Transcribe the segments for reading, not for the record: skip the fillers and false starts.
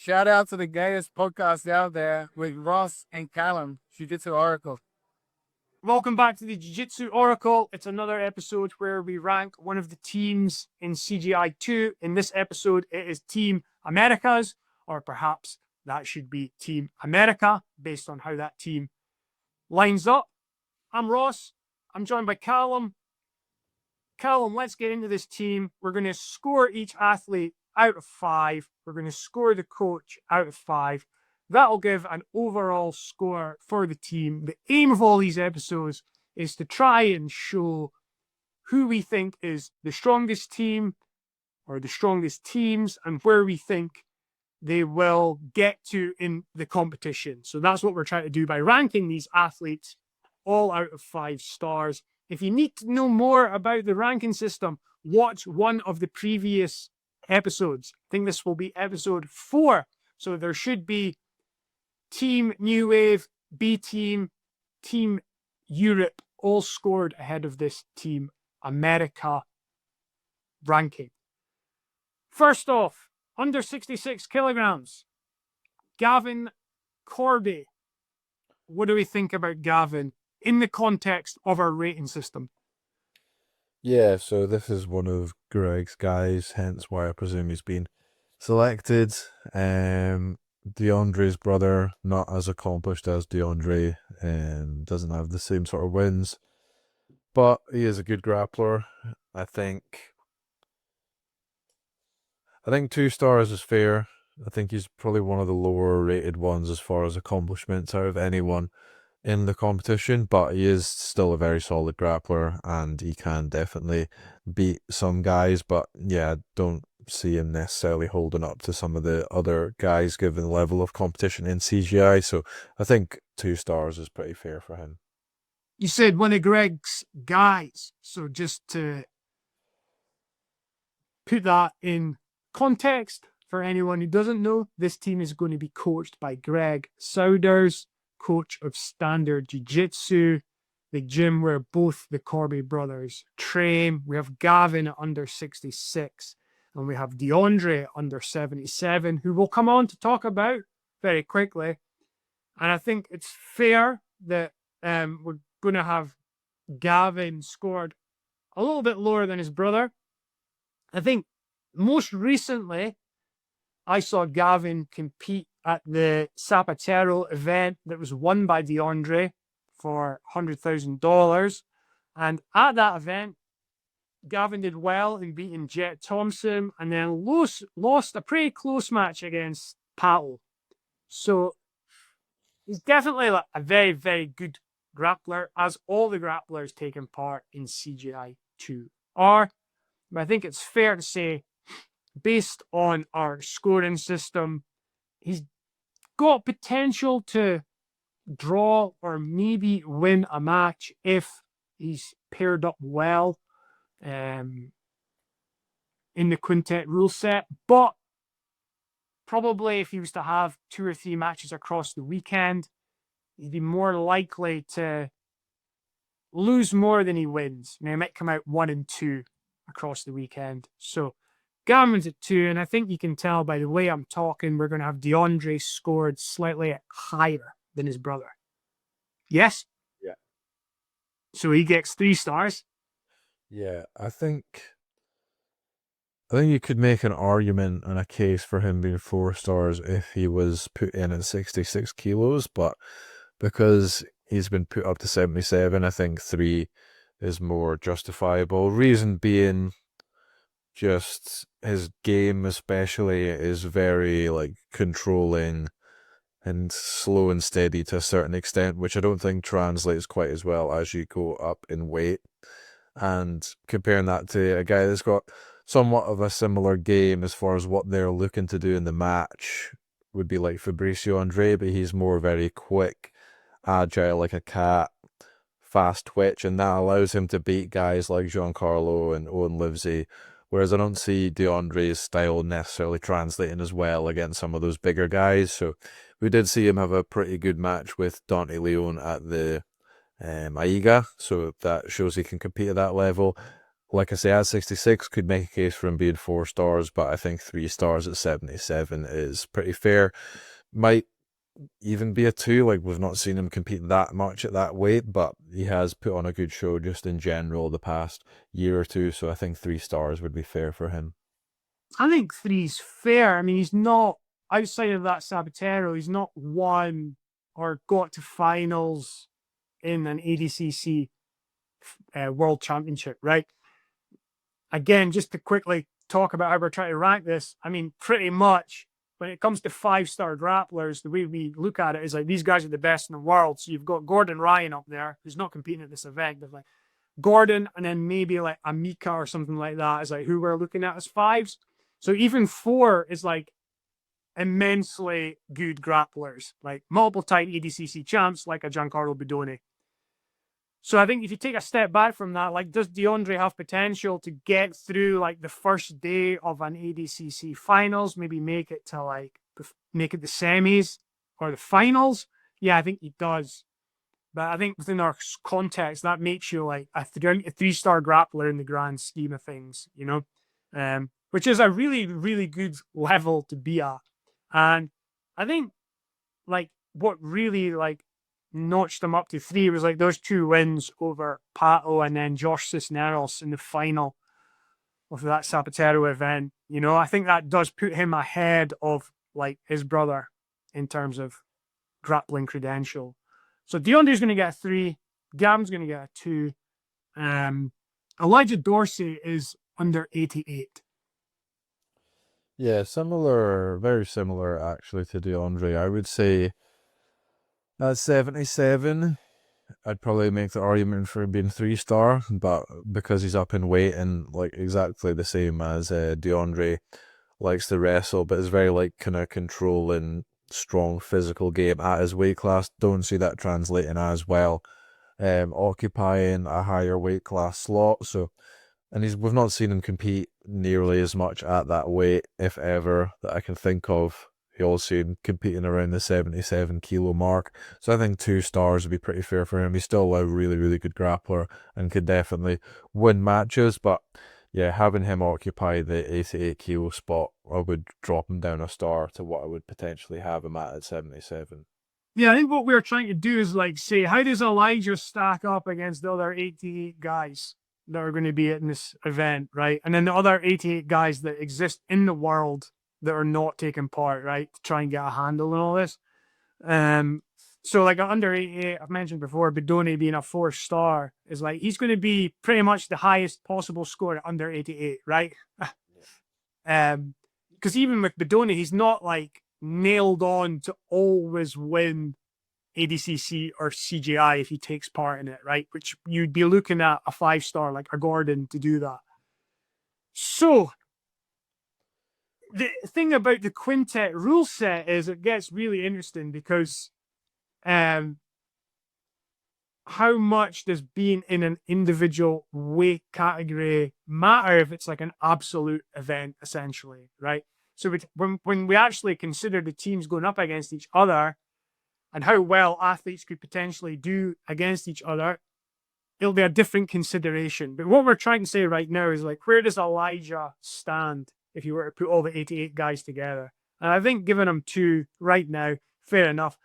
Shout out to the gayest podcast out there with Ross and Calum, Jiu Jitsu Oracle. Welcome back to the Jiu Jitsu Oracle. It's another episode where we rank one of the teams in CJI 2. In this episode, it is Team Americas, or perhaps that should be Team America, based on how that team lines up. I'm Ross. I'm joined by Calum. Calum, let's get into this team. We're going to score each athlete out of 5. We're going to score the coach out of 5. That'll give an overall score for the team. The aim of all these episodes is to try and show who we think is the strongest team or the strongest teams and where we think they will get to in the competition. So that's what we're trying to do by ranking these athletes all out of 5 stars. If you need to know more about the ranking system, watch one of the previous episodes. I think this will be episode 4. So there should be Team New Wave, B Team, Team Europe, all scored ahead of this Team America ranking. First off, under 66 kilograms, Gavin Corbe. What do we think about Gavin in the context of our rating system? Yeah, so this is one of Greg's guys, hence why I presume he's been selected. Deandre's brother, not as accomplished as Deandre, doesn't have the same sort of wins, but he is a good grappler. I think 2 stars is fair. I think he's probably one of the lower rated ones as far as accomplishments out of anyone in the competition, but he is still a very solid grappler and he can definitely beat some guys. But yeah, I don't see him necessarily holding up to some of the other guys given the level of competition in CGI. So I think 2 stars is pretty fair for him. You said one of Greg's guys. So just to put that in context for anyone who doesn't know, this team is going to be coached by Greg Souders, coach of Standard Jiu-Jitsu, the gym where both the Corbe brothers train. We have Gavin at under 66, and we have Deandre under 77, who we'll come on to talk about very quickly. And I think it's fair that we're going to have Gavin scored a little bit lower than his brother. I think most recently, I saw Gavin compete at the Zapatero event that was won by Deandre for $100,000. And at that event, Gavin did well in beating Jet Thompson and then lost a pretty close match against Pat. So he's definitely a very, very good grappler, as all the grapplers taking part in CGI 2 are. But I think it's fair to say, based on our scoring system, he's got potential to draw or maybe win a match if he's paired up well in the quintet rule set. But probably if he was to have 2 or 3 matches across the weekend, he'd be more likely to lose more than he wins. He might come out 1 and 2 across the weekend. So Gavin's at 2, and I think you can tell by the way I'm talking, we're going to have Deandre scored slightly higher than his brother. Yes? Yeah. So he gets 3 stars. Yeah, I think you could make an argument and a case for him being 4 stars if he was put in at 66 kilos, but because he's been put up to 77, I think 3 is more justifiable. Reason being, just his game especially is very controlling and slow and steady to a certain extent, which I don't think translates quite as well as you go up in weight. And comparing that to a guy that's got somewhat of a similar game as far as what they're looking to do in the match would be like Fabricio Andre, but he's more very quick, agile like a cat, fast twitch, and that allows him to beat guys like Giancarlo and Owen Livesey. Whereas I don't see Deandre's style necessarily translating as well against some of those bigger guys. So we did see him have a pretty good match with Dante Leon at the AIGA. So that shows he can compete at that level. like I say, at 66 could make a case for him being 4 stars, but I think 3 stars at 77 is pretty fair. Might even be a 2, like we've not seen him compete that much at that weight, but he has put on a good show just in general the past year or two, so I think 3 stars would be fair for him. I think 3's fair. I mean, he's not, outside of that Sabotero, he's not won or got to finals in an ADCC World Championship, right? Again, just to quickly talk about how we're trying to rank this, I mean, pretty much when it comes to 5-star grapplers, the way we look at it is like these guys are the best in the world. So you've got Gordon Ryan up there, who's not competing at this event, but like Gordon, and then maybe like Amika or something like that is like who we're looking at as 5s. So even 4 is like immensely good grapplers, like multiple-time ADCC champs like a Giancarlo Bedoni. So I think if you take a step back from that, like, does Deandre have potential to get through like the first day of an ADCC finals, maybe make it to like make it the semis or the finals? Yeah, I think he does. But I think within our context, that makes you like a 3-star grappler in the grand scheme of things, you know, which is a really, really good level to be at. And I think like what really like notched them up to 3 was like those 2 wins over Pato and then Josh Cisneros in the final of that Zapatero event. You know, I think that does put him ahead of like his brother in terms of grappling credential. So Deandre's going to get a 3. Gavin's going to get a 2. Elijah Dorsey is under 88. Yeah, similar, very similar actually to Deandre. I would say at 77, I'd probably make the argument for being 3-star, but because he's up in weight and like exactly the same as Deandre, likes to wrestle, but is very like kind of controlling, strong physical game at his weight class. Don't see that translating as well, occupying a higher weight class slot. So, and we've not seen him compete nearly as much at that weight, if ever, that I can think of. You all see him competing around the 77 kilo mark. So I think 2 stars would be pretty fair for him. He's still a really, really good grappler and could definitely win matches. But yeah, having him occupy the 88 kilo spot, I would drop him down a star to what I would potentially have him at 77. Yeah, I think what we're trying to do is like say, how does Elijah stack up against the other 88 guys that are going to be in this event, right? And then the other 88 guys that exist in the world that are not taking part, right? To try and get a handle on all this. So like under 88, I've mentioned before, Bedoni being a 4-star is like, he's going to be pretty much the highest possible score at under 88, right? Because even with Bedoni, he's not like nailed on to always win ADCC or CJI if he takes part in it, right? Which you'd be looking at a 5-star like a Gordon to do that. So the thing about the quintet rule set is it gets really interesting because how much does being in an individual weight category matter if it's like an absolute event, essentially, right? So when we actually consider the teams going up against each other and how well athletes could potentially do against each other, it'll be a different consideration. But what we're trying to say right now is like, where does Elijah stand if you were to put all the 88 guys together? And I think giving him 2 right now, fair enough.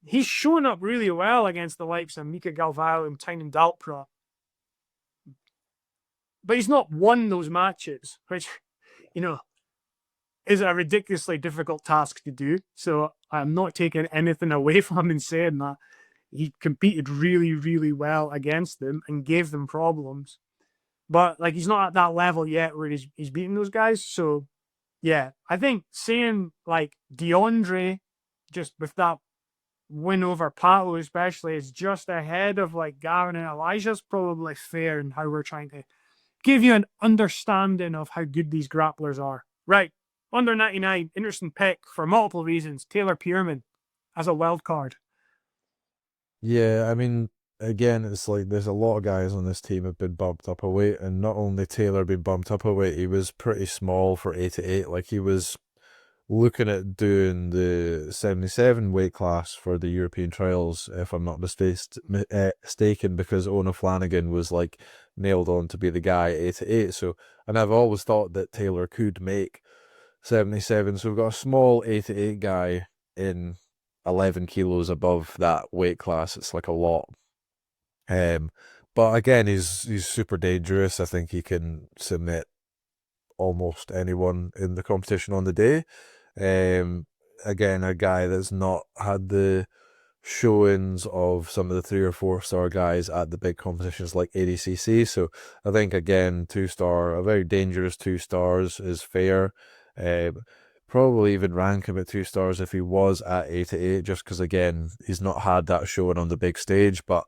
He's shown up really well against the likes of Mika Galvao and Tynan Dalpra. But he's not won those matches, which, you know, is a ridiculously difficult task to do. So I'm not taking anything away from him in saying that. He competed really, really well against them and gave them problems. But like, he's not at that level yet where he's beating those guys. So yeah, I think saying like Deandre, just with that win over Pato especially, is just ahead of like Gavin and Elijah's probably fair in how we're trying to give you an understanding of how good these grapplers are. Right. Under 99, interesting pick for multiple reasons. Taylor Pearman as a wild card. Yeah, I mean, again, it's like there's a lot of guys on this team have been bumped up a weight, and not only Taylor being bumped up a weight, he was pretty small for 88. Like, he was looking at doing the 77 weight class for the European trials, if I'm not mistaken, because Ona Flanagan was like nailed on to be the guy at 8-8. So, and I've always thought that Taylor could make 77. So we've got a small 8-8 guy in 11 kilos above that weight class. It's like a lot. But again, he's super dangerous. I think he can submit almost anyone in the competition on the day. Again, a guy that's not had the showings of some of the 3 or 4 star guys at the big competitions like ADCC. So I think, again, 2-star, a very dangerous 2 stars is fair. Probably even rank him at 2 stars if he was at 8-8, just because, again, he's not had that showing on the big stage, but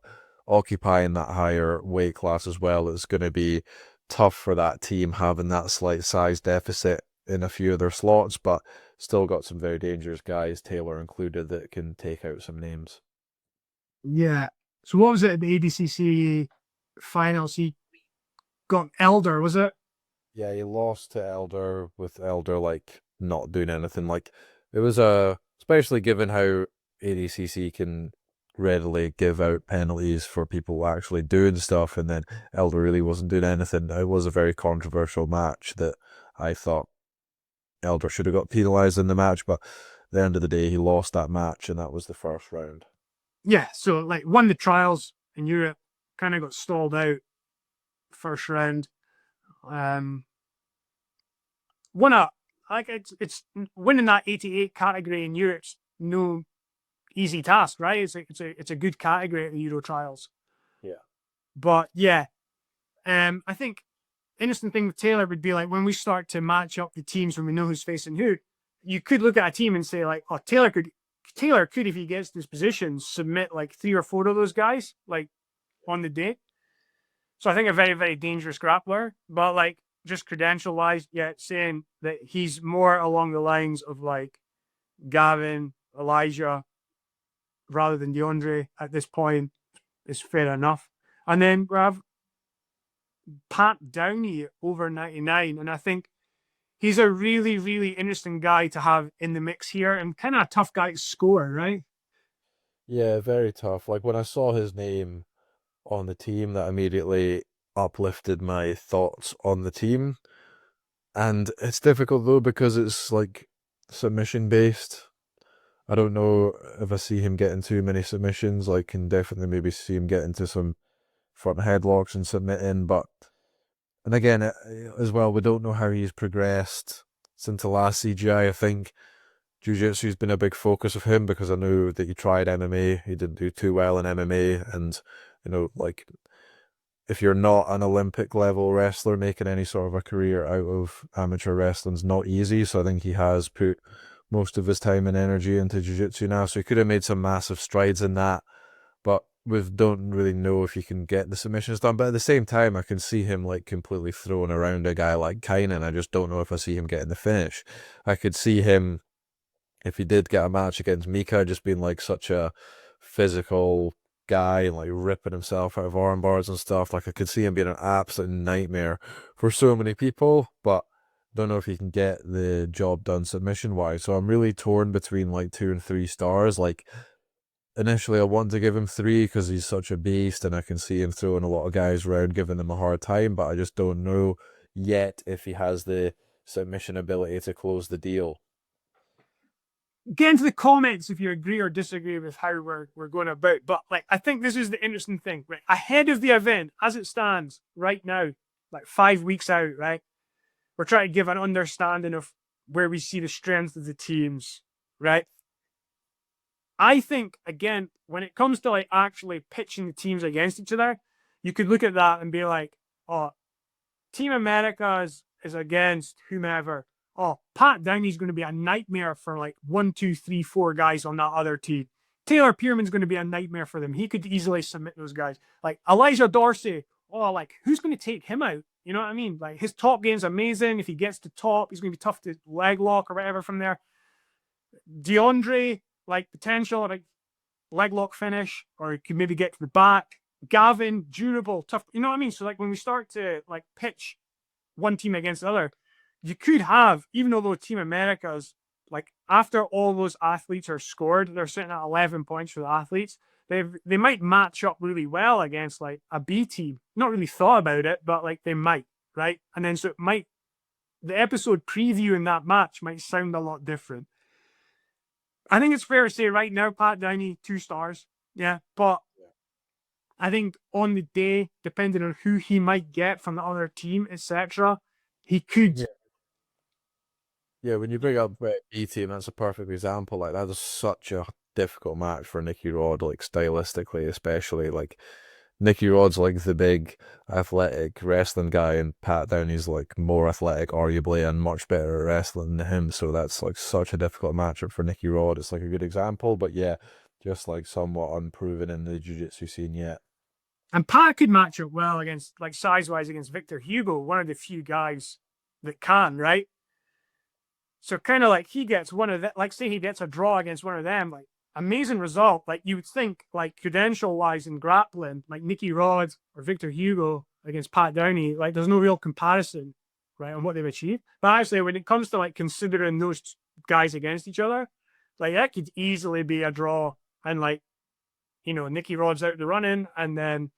occupying that higher weight class as well is going to be tough for that team, having that slight size deficit in a few of their slots, but still got some very dangerous guys, Taylor included, that can take out some names. Yeah. So what was it at the ADCC finals? He got Elder, was it? Yeah, he lost to Elder, with Elder like not doing anything. Like, it was especially given how ADCC can readily give out penalties for people actually doing stuff, and then Elder really wasn't doing anything. It was a very controversial match that I thought Elder should have got penalised in the match, but at the end of the day, he lost that match, and that was the first round. Yeah, so like won the trials in Europe, kind of got stalled out first round. Won a, like, it's winning that 88 category in Europe's no easy task, right? It's a good category at the Euro trials. Yeah. But yeah, I think interesting thing with Taylor would be like when we start to match up the teams when we know who's facing who, you could look at a team and say like, oh, Taylor could, if he gets this position, submit like 3 or 4 of those guys like on the day. So I think a very, very dangerous grappler, but like just credential wise, yeah, saying that he's more along the lines of like Gavin, Elijah, rather than Deandre at this point is fair enough. And then we have Pat Downey over 99, and I think he's a really, really interesting guy to have in the mix here, and kind of a tough guy to score, right? Yeah, very tough. Like, when I saw his name on the team, that immediately uplifted my thoughts on the team. And it's difficult though, because it's like submission based. I don't know if I see him getting too many submissions. I can definitely maybe see him get into some front headlocks and submitting, but, and again, as well, we don't know how he's progressed since the last CJI. I think Jiu-Jitsu's been a big focus of him, because I know that he tried MMA. He didn't do too well in MMA, and, you know, like, if you're not an Olympic level wrestler, making any sort of a career out of amateur wrestling's not easy. So I think he has put most of his time and energy into jiu-jitsu now. So he could have made some massive strides in that, but we don't really know if he can get the submissions done. But at the same time, I can see him like completely throwing around a guy like Kynan. I just don't know if I see him getting the finish. I could see him, if he did get a match against Mika, just being like such a physical guy and like ripping himself out of arm bars and stuff. Like, I could see him being an absolute nightmare for so many people, but don't know if he can get the job done submission wise. So I'm really torn between like 2 and 3 stars. Like, initially I want to give him 3 because he's such a beast, and I can see him throwing a lot of guys around, giving them a hard time, but I just don't know yet if he has the submission ability to close the deal. Get into the comments if you agree or disagree with how we're going about. But like, I think this is the interesting thing, right? Ahead of the event, as it stands right now, like 5 weeks out, right? We're trying to give an understanding of where we see the strength of the teams, right? I think, again, when it comes to like actually pitching the teams against each other, you could look at that and be like, oh, Team America is against whomever. Oh, Pat Downey's going to be a nightmare for like 1, 2, 3, 4 guys on that other team. Taylor Pearman's going to be a nightmare for them. He could easily submit those guys. Like Elijah Dorsey, oh, like who's going to take him out? You know what I mean? Like, his top game's amazing. If he gets to top, he's going to be tough to leg lock or whatever from there. Deandre, like potential like leg lock finish, or he could maybe get to the back. Gavin, durable, tough. You know what I mean? So like when we start to like pitch one team against the other, you could have, even though Team America's like, after all those athletes are scored, they're sitting at 11 points for the athletes, they might match up really well against like a B team. Not really thought about it, but like they might, right? And then so it might, the episode previewing that match might sound a lot different. I think it's fair to say right now, Pat Downey, 2 stars. Yeah. But I think on the day, depending on who he might get from the other team, etc., he could. Yeah, when you bring up B team, that's a perfect example. Like that is such a difficult match for Nicky Rod, like stylistically, especially. Like Nicky Rod's like the big athletic wrestling guy, and Pat Downey's like more athletic, arguably, and much better at wrestling than him. So that's like such a difficult matchup for Nicky Rod. It's like a good example, but yeah, just like somewhat unproven in the jiu-jitsu scene yet. And Pat could match up well against, like size-wise, against Victor Hugo, one of the few guys that can, right? So kind of like he gets one of that, like say he gets a draw against one of them, like amazing result. Like you would think, like credential-wise in grappling, like Nicky Rod or Victor Hugo against Pat Downey, like there's no real comparison, right, on what they've achieved. But actually, when it comes to like considering those guys against each other, like that could easily be a draw. And like, you know, Nicky Rod's out the running, and then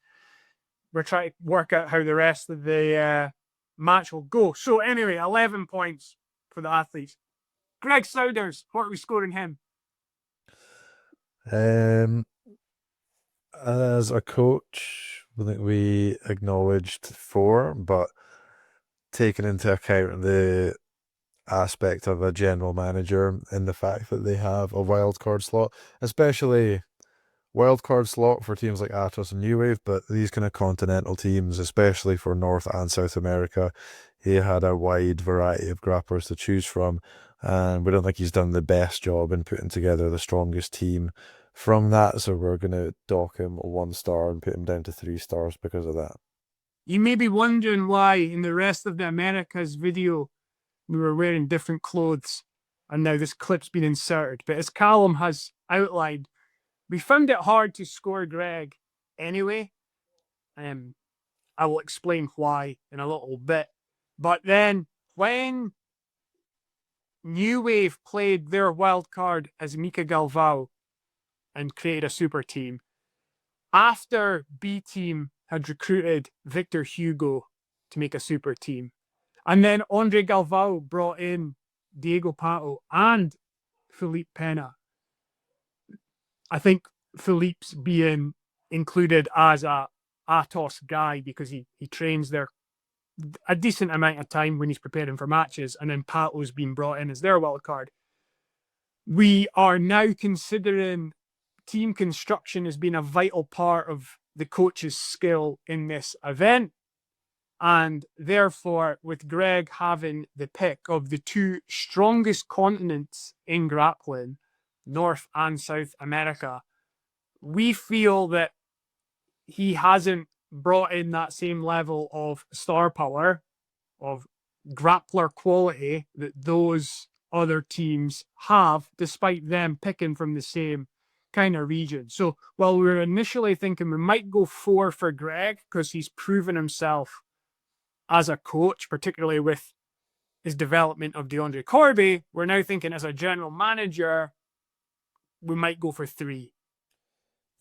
we're trying to work out how the rest of the match will go. So anyway, 11 points for the athletes. Greg Souders, what are we scoring him? As a coach, I think we acknowledged 4, but taking into account the aspect of a general manager and the fact that they have a wildcard slot, especially wildcard slot for teams like Atos and New Wave, but these kind of continental teams, especially for North and South America, he had a wide variety of grapplers to choose from, and we don't think he's done the best job in putting together the strongest team from that, so we're going to dock him 1 star and put him down to 3 stars because of that. You may be wondering why in the rest of the Americas video we were wearing different clothes, and now this clip's been inserted. But as Calum has outlined, we found it hard to score Greg anyway. I will explain why in a little bit. But then when New Wave played their wild card as Mika Galvao and created a super team, after B team had recruited Victor Hugo to make a super team, and then Andre Galvao brought in Diego Pato and Felipe Pena, I think Felipe's being included as a Atos guy because he trains there a decent amount of time when he's preparing for matches, and then Pato's been brought in as their wild card. We are now considering team construction as being a vital part of the coach's skill in this event. And therefore, with Greg having the pick of the 2 strongest continents in grappling, North and South America, we feel that he hasn't brought in that same level of star power, of grappler quality that those other teams have, despite them picking from the same kind of region. So while we were initially thinking we might go 4 for Greg because he's proven himself as a coach, particularly with his development of Deandre Corbe, we're now thinking as a general manager, we might go for 3.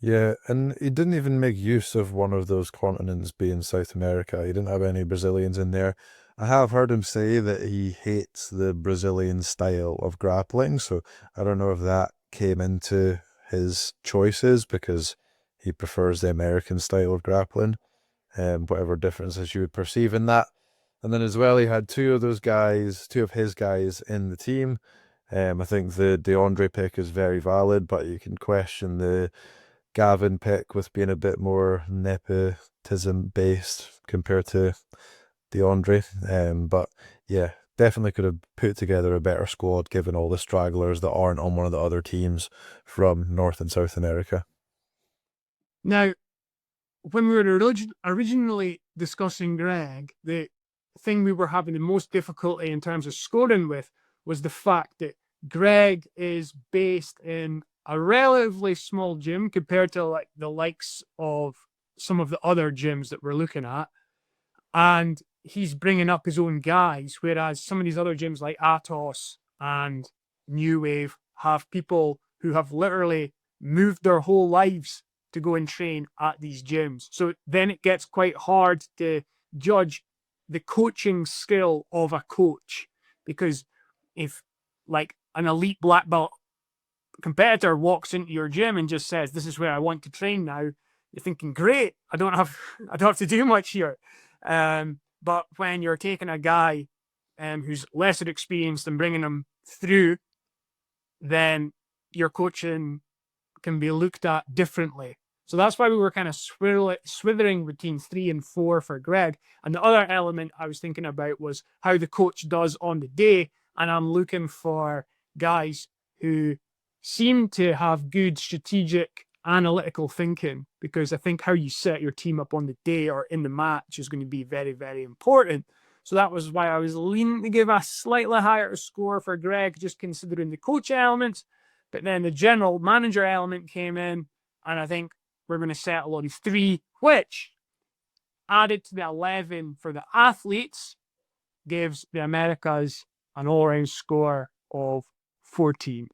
Yeah, and he didn't even make use of one of those continents being South America. He didn't have any Brazilians in there. I have heard him say that he hates the Brazilian style of grappling, so I don't know if that came into his choices because he prefers the American style of grappling, whatever differences you would perceive in that. And then as well, he had 2 of his guys in the team. I think the Deandre pick is very valid, but you can question the Gavin pick with being a bit more nepotism based compared to Deandre. But yeah, definitely could have put together a better squad given all the stragglers that aren't on one of the other teams from North and South America. Now, when we were originally discussing Greg, the thing we were having the most difficulty in terms of scoring with was the fact that Greg is based in a relatively small gym compared to like the likes of some of the other gyms that we're looking at. And he's bringing up his own guys, whereas some of these other gyms like Atos and New Wave have people who have literally moved their whole lives to go and train at these gyms. So then it gets quite hard to judge the coaching skill of a coach, because if like an elite black belt competitor walks into your gym and just says, "This is where I want to train now," you're thinking, "Great, I don't have to do much here." But when you're taking a guy who's lesser experienced and bringing him through, then your coaching can be looked at differently. So that's why we were kind of swithering between 3 and 4 for Greg. And the other element I was thinking about was how the coach does on the day. And I'm looking for guys who seem to have good strategic analytical thinking, because I think how you set your team up on the day or in the match is going to be very, very important. So that was why I was leaning to give a slightly higher score for Greg, just considering the coach elements. But then the general manager element came in, and I think we're going to settle on 3, which, added to the 11 for the athletes, gives the Americas an all-round score of 14.